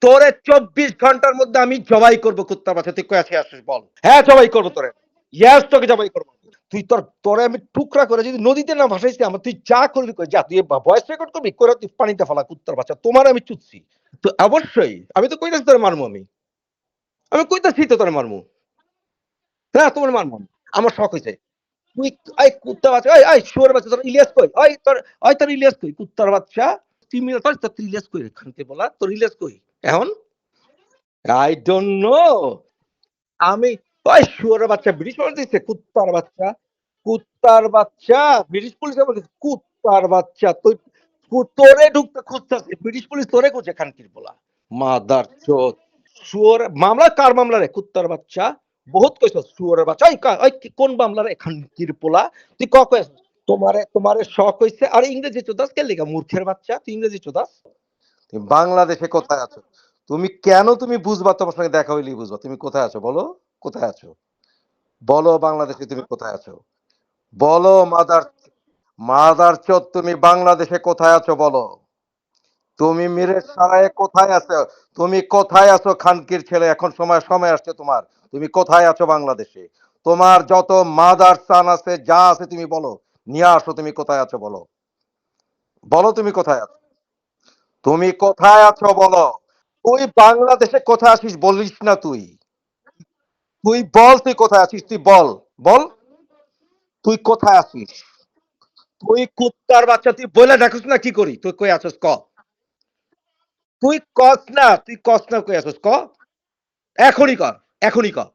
তোরে ২৪ ঘন্টার মধ্যে আমি জবাই করব কুত্তার বাচ্চা। তুই কই আসিস বল? হ্যাঁ, জবাই করব তোরে। ইয়েস তোকে জবাই করব। তুই তোরে আমি টুকরা করে যদি নদীতে না ভাসাইছি আমার তুই যা করবি কর। যা তুই ভয়েস রেকর্ড করবি করে তুই পানিতে ফেলা কুত্তার বাচ্চা। তোমারে আমি চুদছি। তো অবশ্যই। আমি তো কইতাছি তোরে মারমু আমি। আমি কইতাছি তো তোরে মারমু। হ্যাঁ, তোমারে মারমু আমি। আমার শখ হইছে। তুই এই কুত্তার বাচ্চা, এই শুয়োরের বাচ্চা তোর ইলিয়াস কই? তোর ইলিয়াস কই? কুত্তার বাচ্চা। তুই মিলে তোর ইলিয়াস কই? খানকে বলা তোর ইলিয়াস কই? এখন? I don't know আমি ওই শুয়োরের বাচ্চা ব্রিটিশ পুলিশ দিচ্ছে কুত্তার বাচ্চা কুত্তার বাচ্চা ব্রিটিশ পুলিশ আমার কুত্তার বাচ্চা তুই তোরে ঢুকতে খুঁজতেছে ব্রিটিশ পুলিশ তোরে খুঁজে খানকির পোলা মাদার চোদ শুয়োর মামলা কার মামলা রে কুত্তার বাচ্চা বহুত কইছ শুয়োরের বাচ্চা ওই কোন মামলা রে খানকির পোলা তুই কইছ তোমারে শখ হইছে আর ইংরেজি চোদাস কে লেগা মূর্খের বাচ্চা তুই ইংরেজি চোদাস তুমি বাংলাদেশে কোথায় আছো তুমি কেন তুমি বুঝবা তোমার সঙ্গে দেখা হইলেই বুঝবা তুমি কোথায় আছো বলো কোথায় আছো বলো বাংলাদেশে তুমি কোথায় আছো বলো মাদার মাদার চোদ তুমি বাংলাদেশে কোথায় আছো বলো তুমি মিরের সারায় কোথায় আছো তুমি কোথায় আছো খানকির ছেলে এখন সময় আসছে তোমার তুমি কোথায় আছো বাংলাদেশে তোমার যত মাদার সান আছে যা আছে তুমি বলো নিয়ে আসো তুমি কোথায় আছো বলো বলো তুমি কোথায় আছো তুমি কোথায় আছো বলো তুই বাংলাদেশে কোথায় আছিস বলিস না তুই তুই বল তুই কোথায় আছিস তুই বল বল তুই কোথায় আছিস তুই কুত্তার বাচ্চা তুই বলে দেখিস না কি করি তুই কই আছিস ক তুই কস না কই আছিস ক এখনই কর এখনই কর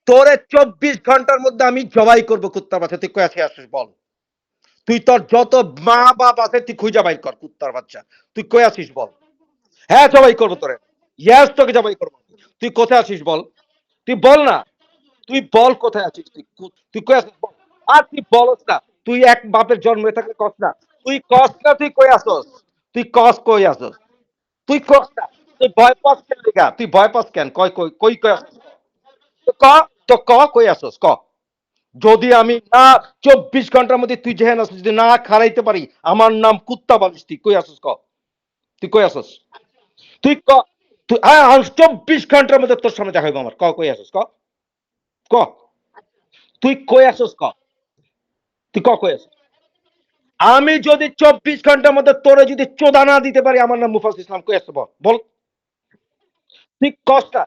তোরে ২৪ ঘন্টার মধ্যে আমি জবাই করব কুত্তার বাচ্চা তুই কই আছিস বল তুই তোর যত মা বাপ আছে তুই খুঁজা বাইর কর কুত্তার বাচ্চা তুই কই আছিস বল হ্যাঁ জবাই করবো তোরে ইয়েস তোকে জবাই করবো তুই কোথায় আছিস বল তুই বল না তুই বল কোথায় আছিস তুই কই আছিস বল আর তুই বলস না তুই এক বাপের জন্ম হয়ে থাকলে কস না তুই কই আসস তুই কস কই আসস তুই কস না তুই ভয় পাস কেন লেগা তুই ভয় পাস কেন কই কই কই কই আসস তো ক কই আসস ক যদি আমি না ২৪ ঘন্টার মধ্যে তুই যেহেন আসস যদি না খারাইতে পারি আমার নাম কুত্তা বালিশ তুই কই আসস ক তুই কই আসস তুই ক তুই ২৪ ঘন্টার মধ্যে তোর সামনে দেখা হইব আমার কই আসস ক ক তুই কই আসস ক তুই কই আসস আমি যদি ২৪ ঘন্টার মধ্যে তোরে যদি চোদা না দিতে পারি আমার নাম মুফাস ইসলাম কই আসছ বল তুই কসটা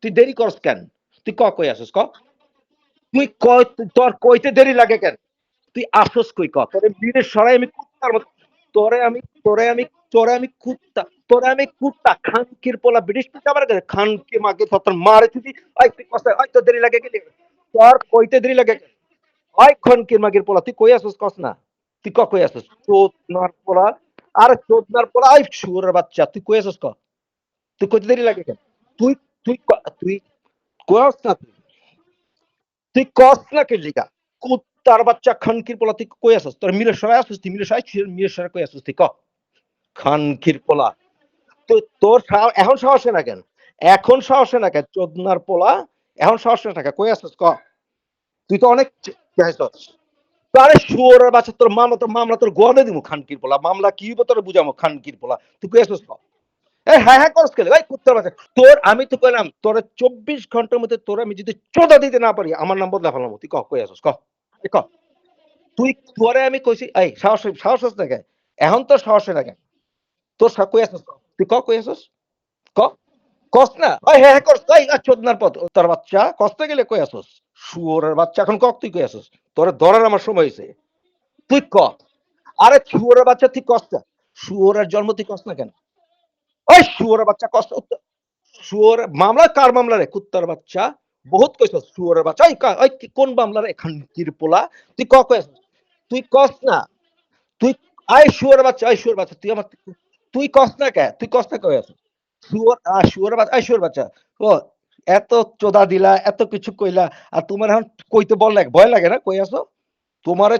তুই দেরি করস কেন তুই কই আসস ক তুই কই তোর কইতে দেরি লাগে কেন তুই আসস কই ক তোরে মিনিট সরাই আমি কুত্তার মতো তোরে আমি তোরে আমি তোরে আমি কুত্তা তোরে আমি কুত্তা খানকির পোলা ব্রিটিশ আমার কাছে খানকি মাকে তোর মারে তুই তুই কষ্ট তো দেরি লাগে গেলি তোর কইতে দেরি লাগে ওই খানকির মাগির পোলা তুই কই আসস কস না তুই কই আসস চোদনার পোলা আরে চোদনার পোলা আই শুয়োরের বাচ্চা তুই কই আসস ক তুই কইতে দেরি লাগে কেন তুই তুই তুই কস না তুই কস না কে লিগা কুত্তার বাচ্চা খানকির পোলা তুই কই আসস তোর মিরে সরাই আসস তুই মিরে সরাই কই আসস তুই ক খানকির পোলা তুই তোর এখন সাহসে না কেন এখন সাহসে না কেন চোদনার পোলা এখন সাহসে না কেন কই আসস ক তুই তো অনেক চাইছস আরে শুয়োরের বাচ্চা তোর মামলা তোর গোয়ালে দিমু খানকির পোলা মামলা কি হইব তোর বুঝামো খানকির পোলা তুই কই আসস ক হ্যাঁ করস কেলে ভাই কুত্তার বাচ্চা তোর আমি তো কইলাম তোর ২৪ ঘন্টার মধ্যে তোর আমি যদি চোদা দিতে না পারি আমার নাম বদলা ফেলাম তুই কই আসস ক তুই তোরে আমি কইছি এই সাহস আছে নাকি এখন তো সাহস লাগে তোর কই আসস তুই কই আসস ক কস না হ্যাঁ করস চোদনার পথ তোর বাচ্চা কষ্ট গেলে কই আসস শুয়োরের বাচ্চা এখন তুই কই আসস তোরে ধরার আমার সময় হয়েছে তুই ক আরে শুয়োরের বাচ্চা তুই কস না শুয়োরের জন্ম তুই কস না কেন ওই শুয়োরের বাচ্চা কষ্ট শুয়োর মামলা কার মামলা রে কুত্তার বাচ্চা বহুত কইছ শুয়োরের বাচ্চা ওই কোন মামলা রে খানকির পোলা তুই কই আসস তুই কস না তুই শুয়োরের বাচ্চা তুই আমার তুই কস না কে তুই কস না কই আসস শুয়োরের বাচ্চা ও এত চোদা দিলা এত কিছু কইলা আর তোমার এখন কইতে ভয় লাগে না কই আসো তোমারে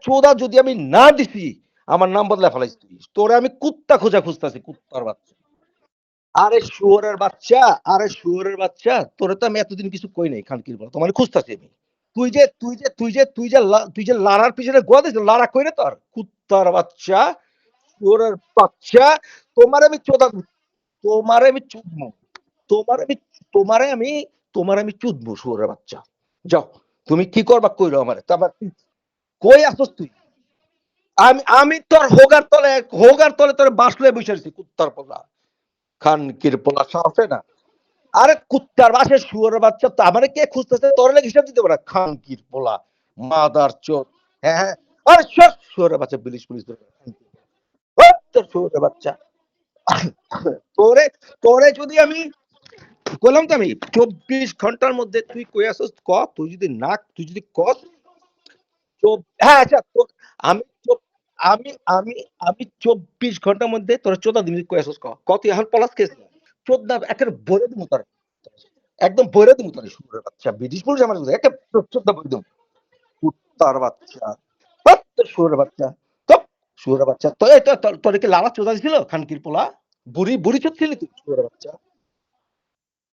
চোদা যদি আমি না দিছি আমার নাম বদলা ফেলাইছি তোরে আমি কুত্তা খোঁজা খুঁজতাছি কুত্তার বাচ্চা আরে শুয়োরের বাচ্চা তোরে তো আমি এতদিন কিছু কই নাই খানকির বল তোমার খুঁজতাছি আমি তুই যে লারার পিছনে গোয়া দিস লারা কই রে তোর কুত্তার বাচ্চা শুয়োরের বাচ্চা, তোমারে আমি চোদা তোমারে আমি চুদমু। তোমারে আমি তোমারে আমি তোমারে আমি চুদমু শুয়োরের বাচ্চা। যাও। তুমি কি করবা কইরো আমারে। তারপর কই আছস তুই? আমি তোর হোগার তলে তোর বাঁশ লয়ে বইসা রইছি কুত্তার পোলা। খানকির পোলা সাহসে না। আরে কুত্তার বাসে শুয়োরের বাচ্চা তো আমারে কে খুঁজতেছে তোর লেগে হিসাব দিতে পারে খানকির পোলা মাদার চোদ হ্যাঁ হ্যাঁ আরে সব শুয়োরের বাচ্চা বিলিশ পুলিশ ধরে তোর শুয়োরের বাচ্চা তোরে তোরে যদি আমি বললাম তো আমি 24 ঘন্টার মধ্যে তুই কই আসছ ক তুই যদি কস হ্যাঁ আচ্ছা আমি আমি আমি আমি 24 ঘন্টার মধ্যে তোর 14 দিন কই আসছ ক তুই এখন পলাশ খেয়েছ চোদ্দা একের বলে দিমু তোর একদম বইরে দিমু তোরে শুয়োরের বাচ্চা ব্রিটিশ পুলিশ আমার একে চোদ্দা বলে দিমু কুত্তার বাচ্চা তোর শুয়োরের বাচ্চা চুপ শুয়োরের বাচ্চা তো এই তোর কি লালা চোদা দিছিল খানকির পোলা বুড়ি বুড়ি চোদ ছিলি তুই শুয়োরের বাচ্চা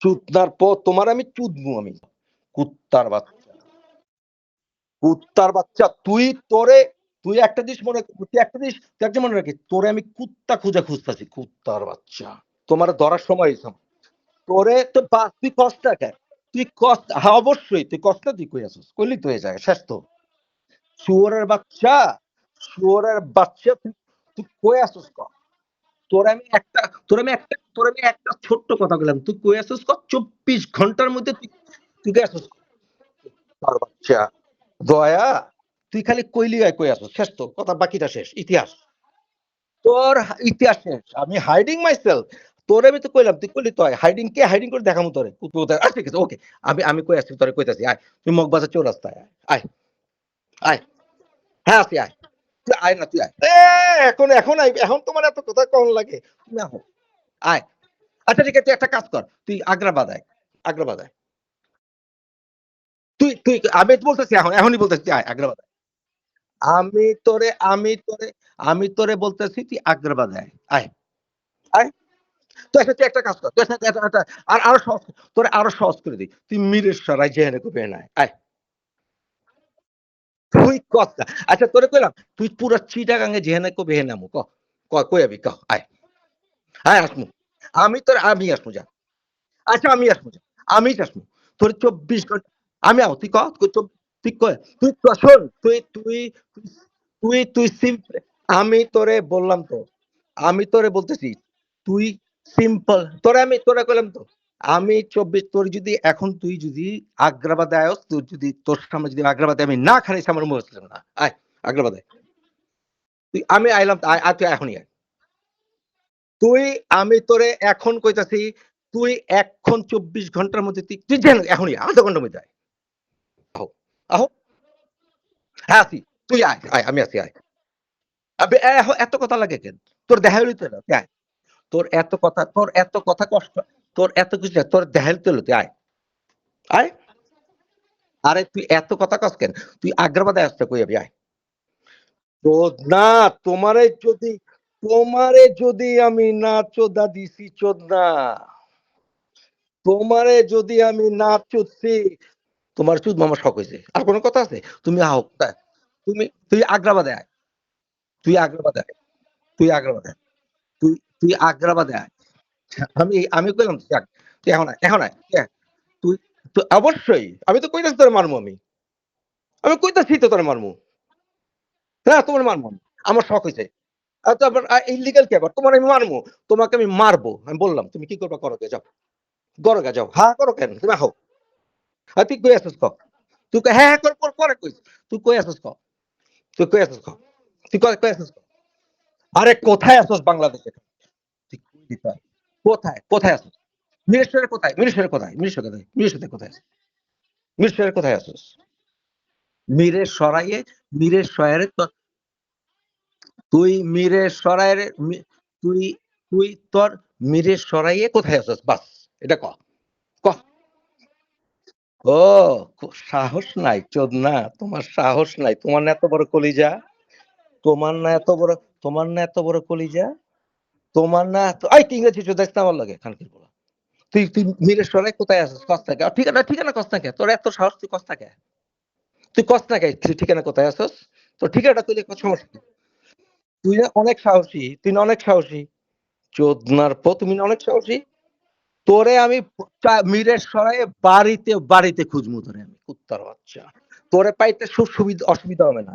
চুদনার পর তোমার আমি চুদমু আমি কুত্তার বাচ্চা কুত্তার বাচ্চা তুই একটা জিনিস তুই একটা মনে রাখিস তোরে আমি কুত্তা খুঁজতাছি কুত্তার বাচ্চা তোমার ধরার সময় হইছে তোরে তো তুই কষ্ট কেন তুই কষ্ট হ্যাঁ অবশ্যই তুই কষ্ট তুই কই আছিস কইলি তো হয়ে যায় শেষ তো শুয়োরের বাচ্চা তুই কই আছিস ক তোর আমি একটা ছোট্ট কথা বললাম তুই কই আছিস ক 24 ঘন্টার মধ্যে তুই কই আছিস তার বাচ্চা দয়া তুই খালি কইলি কই আছিস শেষ তো কথা বাকিটা শেষ ইতিহাস তোর ইতিহাস শেষ আমি হাইডিং মাইসেলফ তোরে আমি তো কইলাম তুই কইলি তো হাইডিং করে দেখামু তোরে আচ্ছা ঠিক আছে ওকে আমি কই আসছি তোরে কইতাছি আয় তুই মগবাজার চৌরাস্তায় আয় আয় হ্যাঁ আসি আয় তুই আয় না তুই আয় এখন তোমার এত কথা কম লাগে তুমি আহ আয় আচ্ছা ঠিক আছে তুই একটা কাজ কর তুই আগ্রাবাদ আয় তুই আমি তো বলতেছি এখনই বলতেছি আয় আগ্রাবাদ আমি তোরে আমি তোরে আমি তোরে বলতেছি তুই আগ্রাবাদ আয় আয় তুই একটা কাজ কর তুই আর আরো সহজ করে দিই তুই মিরের সরাই যেখানে কবে নাই আয় তুই কথা আচ্ছা তোরে কইলাম তুই পুরো চিটাগাঙ্গে যেখানে কবে হে নামু কই আবি আয় আয় আসমু আমি আসমু যা আচ্ছা আমি আসমু যা আমি আসমু তোর 24 ঘন্টা আমি আও তুই শোন তুই সিম্পল আমি তোরে বললাম তো আমি তোরে বলতেছি তুই সিম্পল তোরে কইলাম তো আমি 24 তোর যদি এখন তুই যদি আগ্রাবাদে আয়স তোর যদি তোর সামনে যদি আগ্রাবাদে আমি না খাইছি আমার মুসলিম না আয় আগ্রাবাদে তুই আমি আইলাম তুই এখনই আয় তুই আমি তোরে এখন কইতাছি তুই এখন 24 ঘন্টার মধ্যে তুই জান এখনই আধা ঘন্টার মধ্যে আয় আহো আহো হ্যাঁ আসি তুই আয় আমি আসি আয় এত কথা লাগে কেন তোর দেখা হইতো না তুই আয় তোর এত কথা কষ্ট তোর এত কিছু না, তোর দেখা হইতো তুই আয় আয় আরে তুই এত কথা কস কেন তুই আগ্রাবাদে আসতে কই যাবি আয় চোদ না তোমারে যদি আমি না চোদা দিছি চোদ না তোমারে যদি আমি না চুদছি তোমার চুদ মামা শখ হয়েছে আর কোনো কথা আছে তুমি আহ তুই আগ্রাবাদে আয় তুই আগ্রাবাদে আয় তুই আগ্রাবাদে আয় তুই আগ্রাবাদে আয় আমি কইলাম তুই এখন আয় তুই অবশ্যই আমি তো কইতাছি তোর মারমু আমি কইতাছি তো তোর মারমু হ্যাঁ তোমার মারমু আমার শখ হয়েছে তারপর ইলিগাল কি আবার তোমার আমি মারমু তোমাকে আমি মারবো আমি বললাম তুমি কি করবা করো গে যাও করো গে যাও হ্যাঁ করো কেন তুমি আহো তুই কই আসছিস ক তুই হ্যাঁ পরে কইস তুই কই আসছিস ক তুই কই আসছিস ক তুই কই আসছিস ক আরে কোথায় আসছিস বাংলাদেশে তুই কই দিতে কোথায় আসছিস মিরেশ্বরের কোথায় আছিস মিরেশ্বরের কোথায় আসছিস মিরের সরাইয়ে মিরের সরাইয়ে তুই মিরের সরাইয়ের তুই তুই তোর মিরের সরাইয়ে কোথায় আসছিস বাস এটা ক ক ও সাহস নাই চোদনা তোমার সাহস নাই তোমার না এত বড় কলিজা তোমার না এত বড় তোমার না এত বড় কলিজা তোমার না এই তুই ইংরেজি চোদাইস না আমার লাগে খানকির পোলা তুই মিরের সরাই কোথায় আছিস কস থেকে ঠিকানা কস থেকে তোর এত সাহস তুই কস থেকে তুই কস থেকে ঠিকানা কোথায় আছিস তোর ঠিকানাটা তুই সমস্যা তুই না অনেক সাহসী, তুই না অনেক সাহসী। চোদনার তুমি না অনেক সাহসী। তোরে আমি মিরেট সরাইয়ে বাড়িতে খুঁজমু তোরে আমি, কুত্তার বাচ্চা। তোরে পাইতে অসুবিধা হবে না।